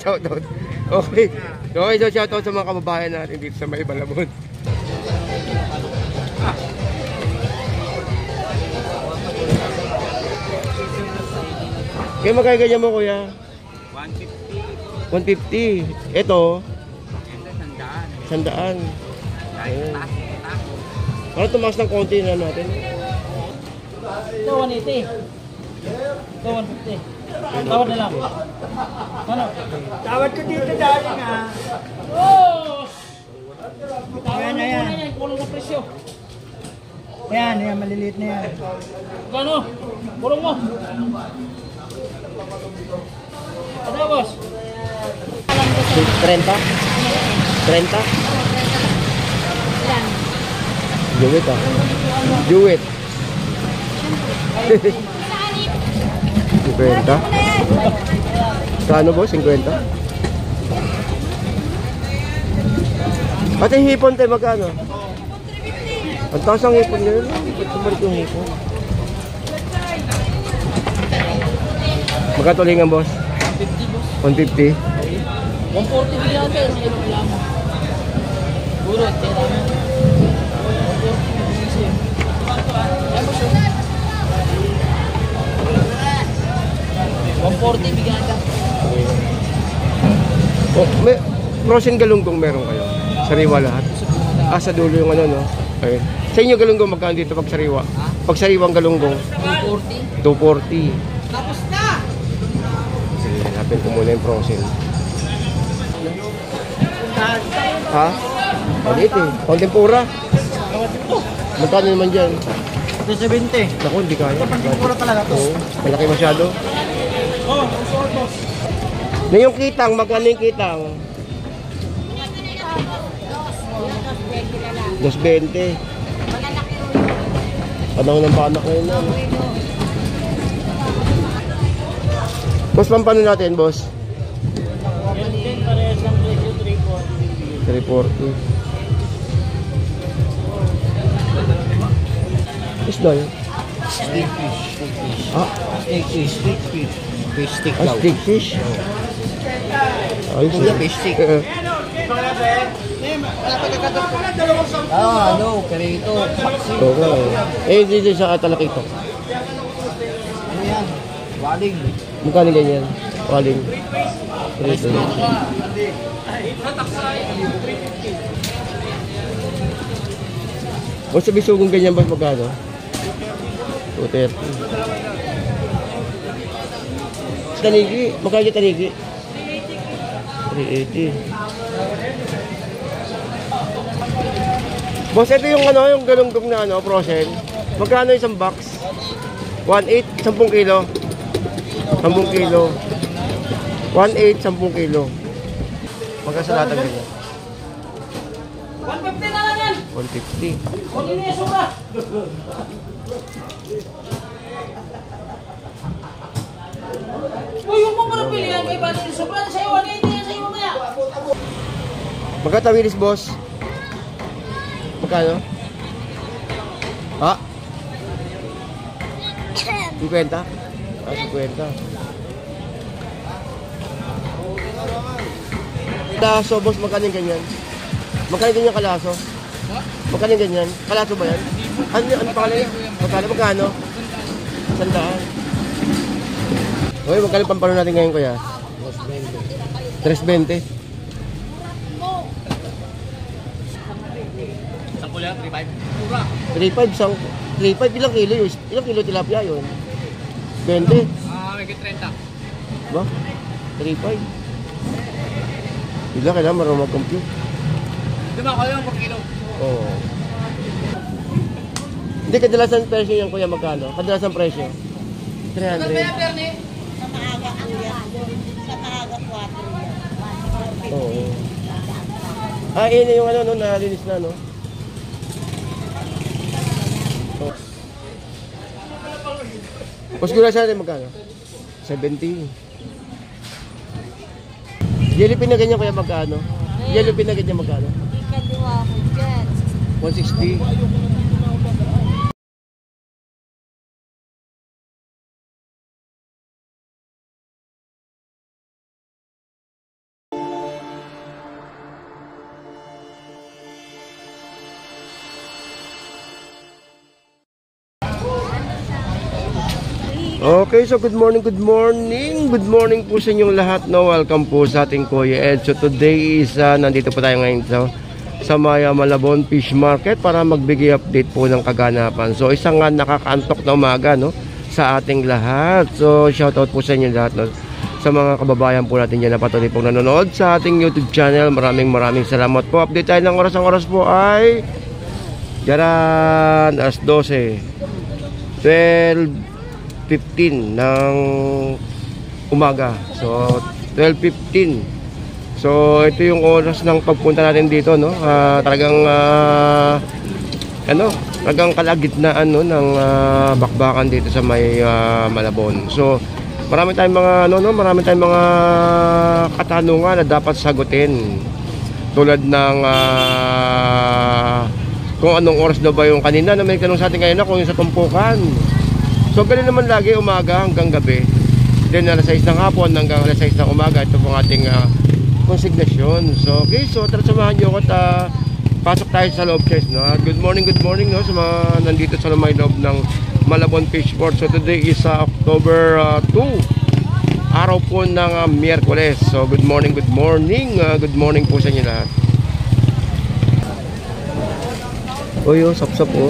Shoutout. Okay. Okay, so shoutout sa mga kababayan natin dito sa May Balabon. Kaya magkakaganyan mo, kuya? 150. 150. Ito? 100. Ayun. Para tumaas ng konti na natin. Ito 180. Ito 150. Tawad na lang. Ano? Tawad ko dito dahil nga. Oh! Ayan, ayan. Kulong sa presyo. Ayan, ayan, maliliit na yan. Gano? Kulong mo. Ano, boss? 30? 30? Juwit ah. Juwit. 50? Kano boss? 50? Ate hipon tayo magkano? Ang taas ang hipon nyo. Ba't tumalit yung hipon? Magkatulingan boss? 150, 150? boss. 140 bigyan tayo. May reklamo. Puro, tira mo. 140 bigyan ka. Oh, may frozen galunggong meron kayo? Sariwa lahat? Ah, sa dulo yung ano, no? Okay. Sa inyo galunggong magkano dito pag sariwa? Pag sariwang galunggong? 240. 240. Tapos na! Sige, hanapin ko muna yung frozen. Ha? Maliit eh. Contempura. Magkano naman dyan? 270. Naku, hindi kaya. Pura talaga to. Oo, malaki masyado. Oh, usod boss. Na yung kitang, magkano yung kitang? 220. Panahon ng panak ngayon na. No? Boss, pampano natin, boss? 10 parehas ng presyo, 340. 340. Isda yun? Steak fish. Ah, Steak fish. Fish stick ah, stick fish. Ayos yun. Fish stick. Ano, karito. Okay. Eh, dito sa Talakito. Ano yan? Waling. Magkano ganyan? Waling. Prito. O sa bisugong ganyan ba magkano? 230. Sa tanigi, magkano yung tanigi? 380. Boss, ito yung ano, yung galunggong na ano, frozen. Magkano isang box? 1.8, 10 kilo. 10 kilo. 1.8, 10 kilo. Magkasalatan ganyan. 150 na lang yan! 150. Kung hindi sobra! Uy, yung mo para pilihan kay Bata ni sobra na sa'yo, 180 yan sa'yo mamaya! Magkatawilis, boss? Magkano? Ha? 50? Ah, 50. Kalaso, boss, magkano yung ganyan? Magkano ganyan kalaso? Magkano yung ganyan? Kalaso ba yan? Ano pangalan yan? Magkano? 100. Okay, magkano pampano natin ngayon, kuya? 320. 3.5, 3.5, ilang kilo yun? Ilang kilo tilapia yun? 20? Ah, may 30. Ba? 3.5. Ilang kailangan marunong mag-compute. Di ba, kaya yung per kilo? Oo. Hindi, kadalasan presyo yan, kuya, magkano? Kadalasan presyo? 300. Kaya, Bernie? Sa maaga po yan. Sa maaga 4 yan. Oo. Ah, yun yung ano, no, nalinis na, no? Oh. Mas gula sa natin magkano? 70. Yellowfin na ganyan kaya magkano? Yellowfin na ganyan magkano? Ikaliwa ko dyan. 160. Okay, so good morning po sa inyong lahat, no? Welcome po sa ating Kuya Ed. So today is, nandito po tayo ngayon sa Maya Malabon Fish Market para magbigay update po ng kaganapan. So isang nakakaantok na umaga, no? Sa ating lahat. So shoutout po sa inyo lahat, no? Sa mga kababayan po natin dyan na patuloy pong nanonood sa ating YouTube channel. Maraming salamat po. Update tayo ng oras. Ang oras po ay Jaran, alas 12, 12:15 ng umaga. So 12:15. So ito yung oras ng pagpunta natin dito, no? Talagang kalagitnaan, no, ng bakbakan dito sa may Malabon. So marami tayong mga katanungan na dapat sagutin. Tulad ng kung anong oras daw ba yung kanina na may tanong sa atin ngayon na kung yung sa tumpukan. So ganun naman lagi, umaga hanggang gabi. Then alas 6 ng hapon hanggang alas 6 ng umaga. Ito pong ating konsignasyon. So okay, so tara samahan nyo ako at pasok tayo sa loob, guys, no? Good morning, no, sa mga nandito sa may loob ng Malabon Fish Port. So today is October 2, araw po ng Miyerkules. So good morning good morning po sa inyo lahat. Uy, sapsap oh.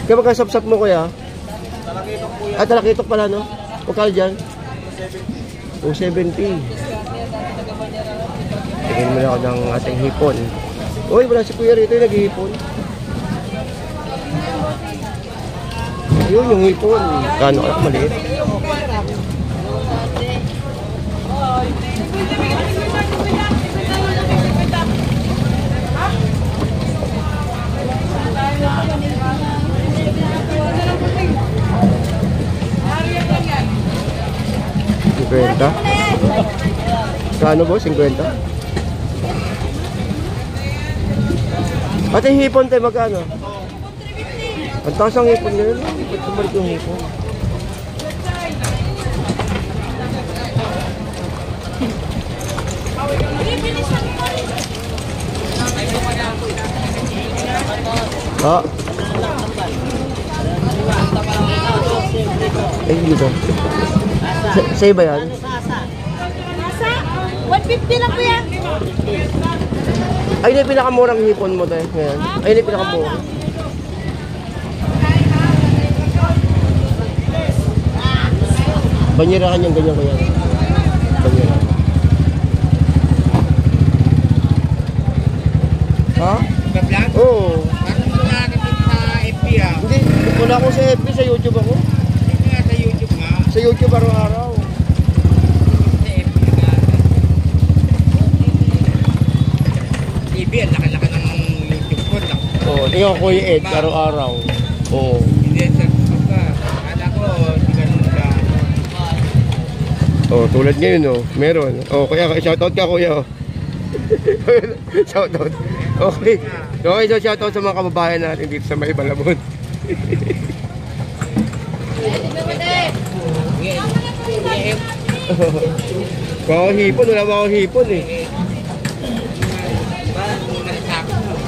Kaya magka sapsap mo, kuya? Talakitok po yan. Talakitok pala, no? Magkano dyan? 270. Tingin mo na ako ng ating hipon. Uy, wala si kuya rito yung naghihipon. Yun, yung hipon. Kano ka maliit? $50? Kano ba? 50? Ate, hipon tayo magkano? Ang taas ang hipon ngayon. Ba't kumalik yung hipon? Ha? Eh, dito. Sa'yo ba yan? Nasa? 150 lang po yan. Ayun yung pinakamurang hipon mo tayo ngayon. Ayun yung pinakamurang. Banyerahan yung ganyan ko yan. Banyerahan. Ha? Oo. Parang malakit sa FB ah. Hindi, wala ako sa FB, sa YouTube ako. Hindi nga sa YouTube nga. Sa YouTube araw-araw. Sa FB nga. TV, ang laki-laki ng YouTube ko. Oo, tingnan ko Kuya Ed, araw-araw. Oo. Hindi, sa Facebook ka. Kala ko, hindi ka nung ka. Oh, tulad ngayon, oh, meron. Oh, kaya shoutout ka, kuya. Shoutout. Okay. Okay, so shoutout sa mga kababayan natin dito sa may Malabon. Kung hipon, wala ba akong hipon eh.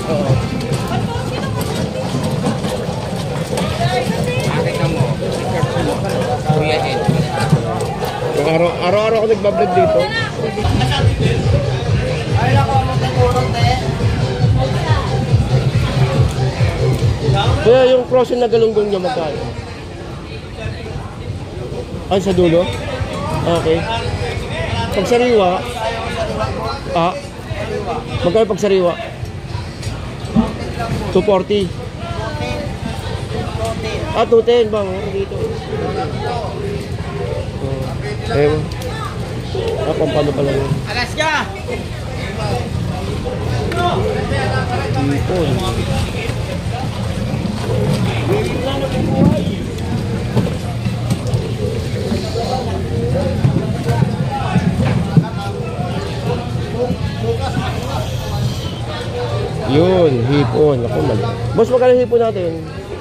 Oo. Nakita mo. Kuya Ed. Araw-araw ako nagbablog dito. Kaya yung frozen na galunggong niya magkano? Ay, sa dulo? Okay. Pag sariwa, magkano pag sariwa? 240. 210 ba? Dito. Ewan. Pampano pala yun. Alaska! Hipon. Yun, hipon. Ako, mali. Boss, magkano hipon natin?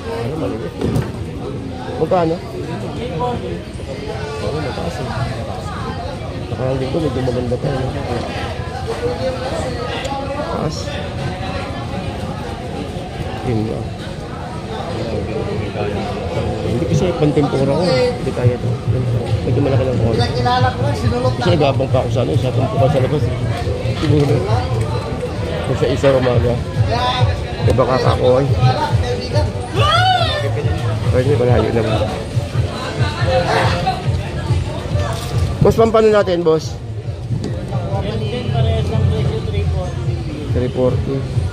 Ano, mali. Magkano? Oo, mataas eh. Nakarang dito, medyo maganda pa. Taas. Yun nga. Hindi kasi pantempura ko. Hindi kaya ito. Medyo malaki ng konti. Kilala ko lang, sinulot Kasi nagabang pa ako sa ano, sa tumpukan sa labas. Siguro. Kung sa isa umaga. Iba kakakoy. Ay, hindi, malayo naman. Boss, pampano natin, boss? 340.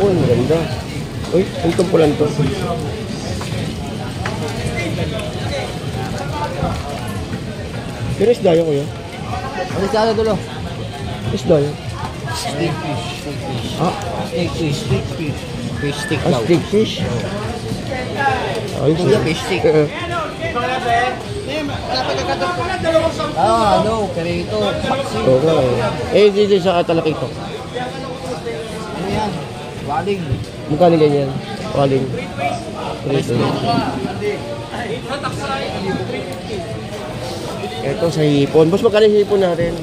Oh, ang ganda. Uy, ang tumpulan to. Pero isda yun, kuya? Ano sa ano dulo? Isda yun. Steak fish. Ah, Steak fish. Steak fish. Fish stick ah, daw. steak fish. Ayos. Kuya, fish stick. Ano, perito. Paksi. Oo nga eh. Dito sa Talakito. Ano yan? Waling. Magkano ganyan? Waling. Ito sa hipon. Boss, magkano yung hipon natin?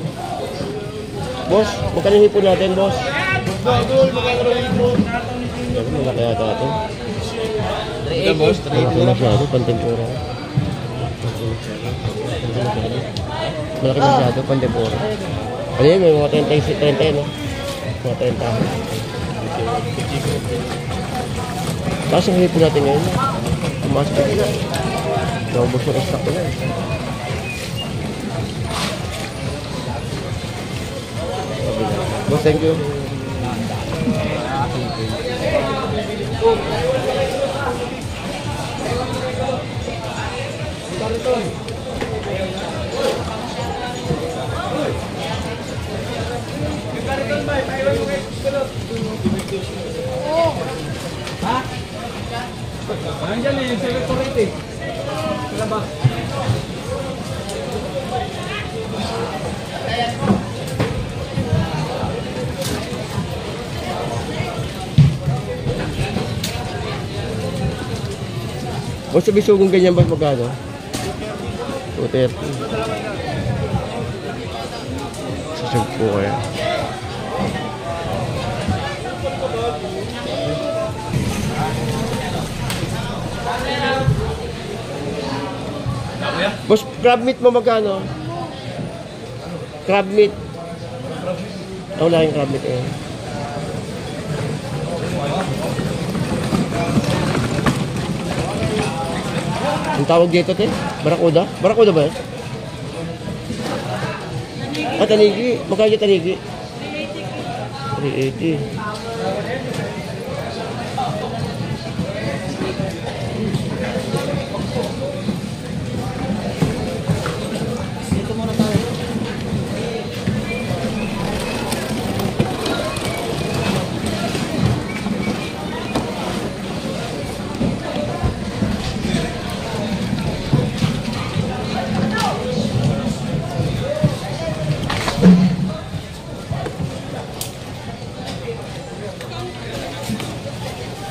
Boss, magkano yung hipon natin, boss? Malaki yata ito. 380. Malaki masyado, pantempura. Malaki masyado, pantempura. Ano yun, may mga 30, no? Mga 30. Tapos ang hipon natin ngayon, pumasok na sila. Naubos na stock ko na eh. Boss, thank you. Nandiyan eh, yung selectorate eh. Wala ba? Boss, sabi sugong ganyan ba magkano? 230. Sasag po kaya. Boss, crab meat mo magkano? Crab meat. Wala yung crab meat eh. Ang tawag dito, te? Barakuda? Barakuda ba yan? Ah, tanigi. Magkano yung tanigi? 380. Dito muna tayo.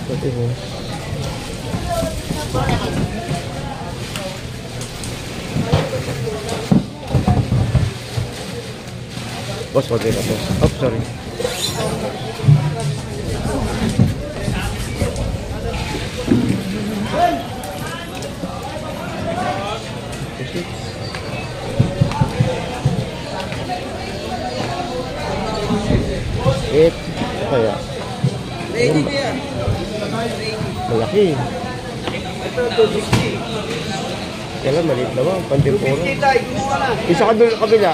Pati mo. Boss, pati ka, boss. Oh, sorry. Eight. Kaya. Ready ko yan. Malaki. Ito, 260. Kailan maliit naman. Pantempura. 250 tayo, kumuha na. Isa ka doon kabila.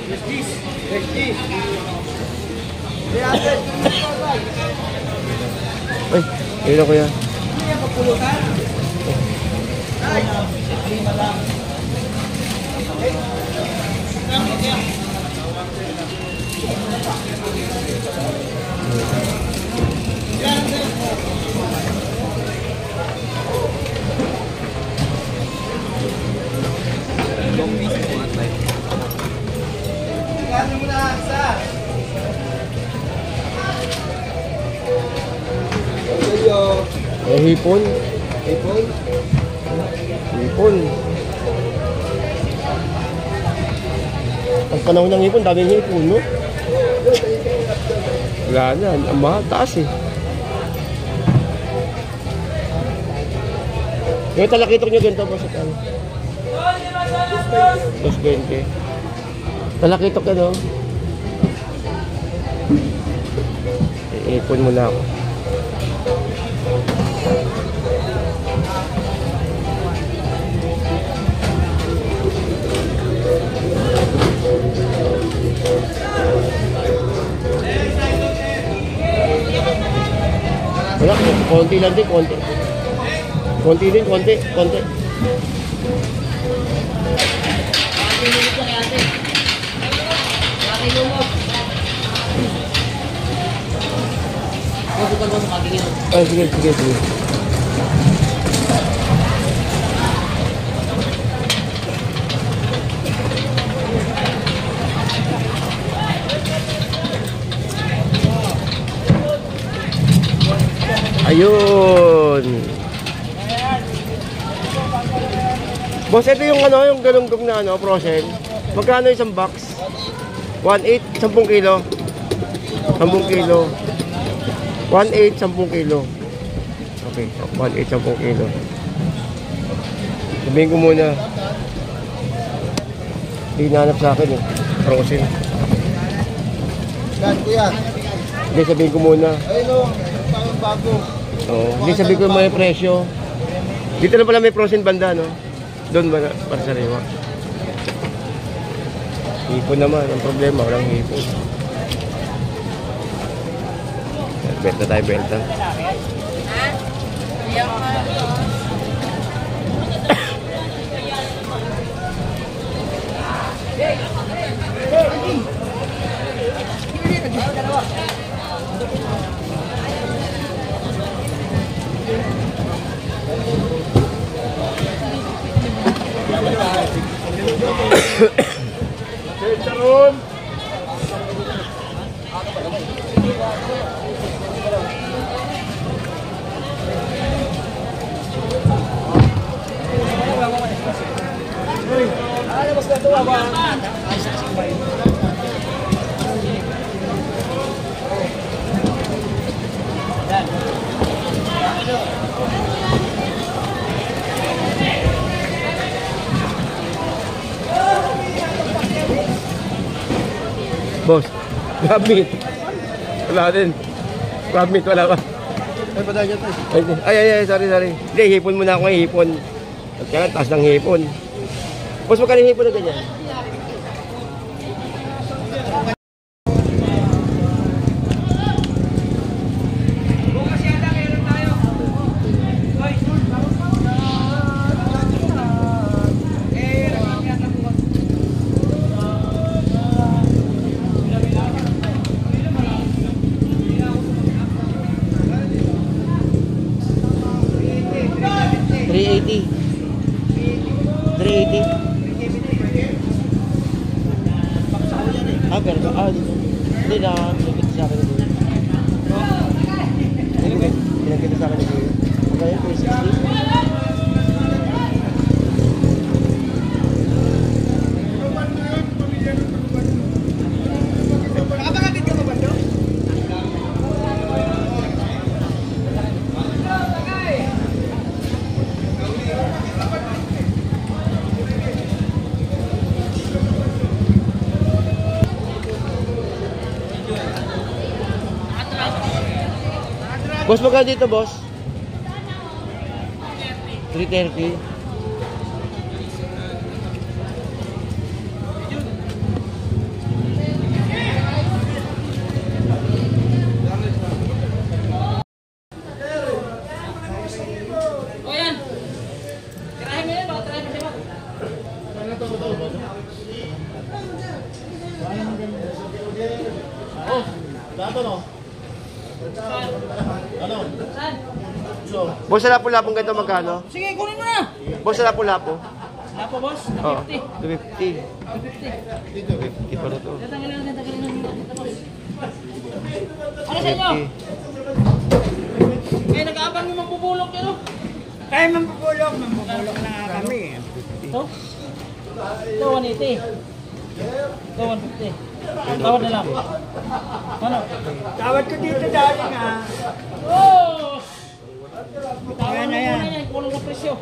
Let's Ay, ayun na kuya. May hipon. Hipon. Ang panahon ng hipon, daming hipon, no? Wala na, ang mahal, taas eh. Yung talakitok nyo ganito, boss, ano? 220. Talakitok ka, no? Iipon muna ako. Wala, konti lang din, konti. Konti din, konti. Ay, sige. Ayun. Boss, ito yung ano, yung galunggong na ano, frozen. Magkano isang box? 1.8, 10 kilo. 10 kilo. 1.8, 10 kilo. Okay, 1.8, 10 kilo. Sabihin ko muna. Hindi nahanap sa akin eh. Frozen. Yan, kuya. Hindi, sabihin ko muna. Ayun o, pang bago. Oo, hindi sabihin ko may presyo. Dito na pala may frozen banda, no? Doon ba para sa rewa? Hipon naman, ang problema, walang hipon. Benta tayo, benta. Boss, crab meat. Wala din. Crab meat, wala pa. Ay, padaya dyan tayo. Ay, sorry. Hindi, hipon muna ako ngayon, hipon. Kaya taas ng hipon. Boss, magkano yung hipon na ganyan? Hindi na, pinagkita sa akin ito. Pinagkita sa akin ito. Magkaya 360. Nakapagabit ka ba ba ito? Boss, magkano dito, boss? 330. Boss, sa lapu-lapong ganito magkano? Sige, kunin mo na. Boss, sa lapu-lapo? Wala pa, boss. Oo, 250. 250. 250 pa rin to. Tatanggalin natin, tatanggalin natin. Boss. Ano sa inyo? 250. Eh, nag-aabang yung magbubulok yun, oh. Kaya mambubulok na nga kami. Ito? Ito, 180. Ito, 150. Tawad na lang. Ano? Tawad ko dito dali nga. Oh! Tawad Ayan, mo ayan. muna yan, kulang sa presyo.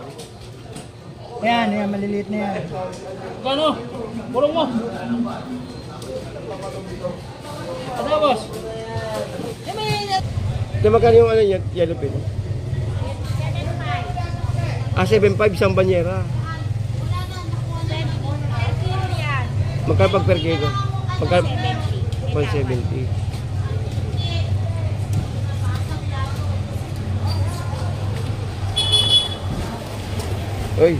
Yan, yan, maliliit na yan. Kano? Kulong mo. Ano, boss? Eh, may... Ito magkano yung ano niya, yellow pin? Ah, 7.5 isang banyera. Magkano pag per kilo? Magkano? 170. Oy.